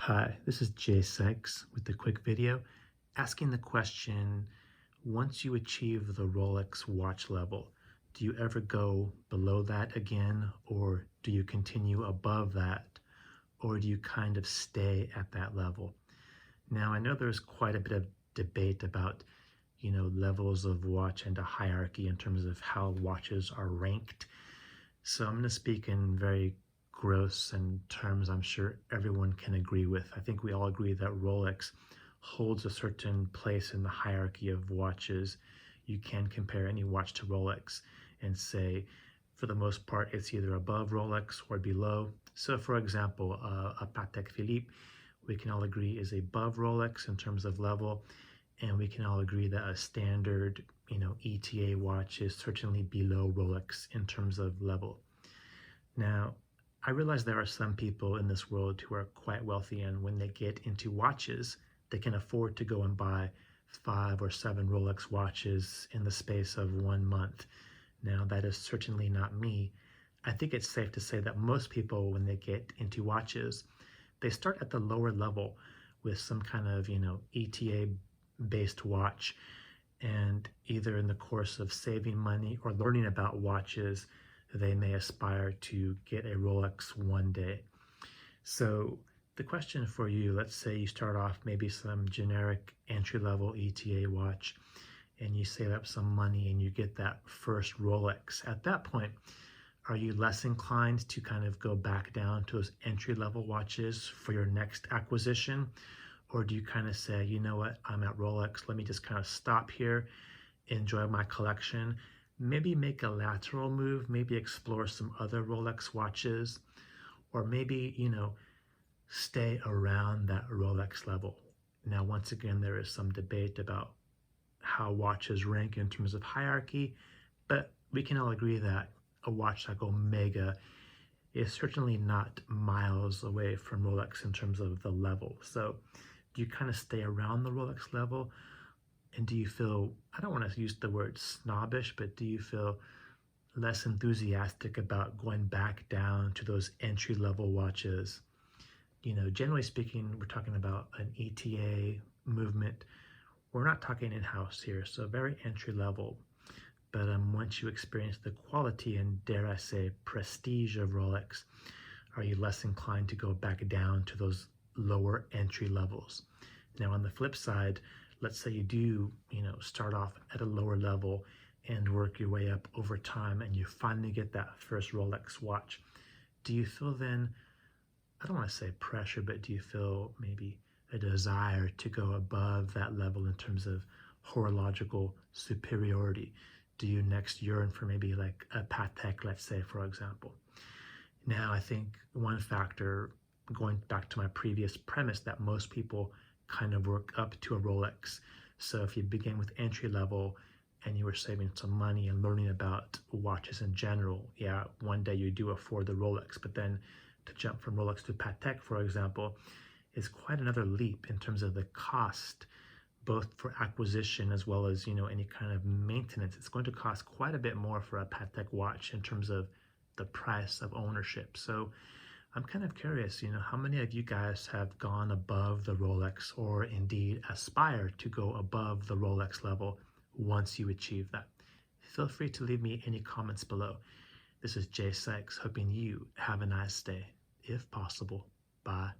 Hi, this is Jay Sykes with a quick video asking the question, once you achieve the Rolex watch level, do you ever go below that again, or do you continue above that, or do you kind of stay at that level? Now, I know there's quite a bit of debate about, levels of watch and a hierarchy in terms of how watches are ranked. So I'm going to speak in very gross and terms I'm sure everyone can agree with. I think we all agree that Rolex holds a certain place in the hierarchy of watches. You can compare any watch to Rolex and say, for the most part, it's either above Rolex or below. So for example, a Patek Philippe, we can all agree is above Rolex in terms of level, and we can all agree that a standard, ETA watch is certainly below Rolex in terms of level. Now, I realize there are some people in this world who are quite wealthy, and when they get into watches, they can afford to go and buy 5 or 7 Rolex watches in the space of 1 month. Now, that is certainly not me. I think it's safe to say that most people, when they get into watches, they start at the lower level with some kind of, ETA based watch. And either in the course of saving money or learning about watches, they may aspire to get a Rolex one day. So the question for you, let's say you start off maybe some generic entry-level ETA watch, and you save up some money and you get that first Rolex. At that point, are you less inclined to kind of go back down to those entry-level watches for your next acquisition? Or do you kind of say, you know what, I'm at Rolex, let me just kind of stop here, enjoy my collection, maybe make a lateral move, maybe explore some other Rolex watches, or maybe, stay around that Rolex level. Now, once again, there is some debate about how watches rank in terms of hierarchy, but we can all agree that a watch like Omega is certainly not miles away from Rolex in terms of the level. So do you kind of stay around the Rolex level? And do you feel, I don't want to use the word snobbish, but do you feel less enthusiastic about going back down to those entry level watches? Generally speaking, we're talking about an ETA movement. We're not talking in-house here, so very entry level. But once you experience the quality and, dare I say, prestige of Rolex, are you less inclined to go back down to those lower entry levels? Now, on the flip side, let's say you do, start off at a lower level and work your way up over time, and you finally get that first Rolex watch. Do you feel then, I don't want to say pressure, but do you feel maybe a desire to go above that level in terms of horological superiority? Do you next yearn for maybe like a Patek, let's say, for example? Now, I think one factor, going back to my previous premise, that most people kind of work up to a Rolex. So if you begin with entry level and you were saving some money and learning about watches in general, yeah, one day you do afford the Rolex, but then to jump from Rolex to Patek, for example, is quite another leap in terms of the cost, both for acquisition as well as, any kind of maintenance. It's going to cost quite a bit more for a Patek watch in terms of the price of ownership. So I'm kind of curious, how many of you guys have gone above the Rolex or indeed aspire to go above the Rolex level once you achieve that? Feel free to leave me any comments below. This is Jay Sykes, hoping you have a nice day, if possible. Bye.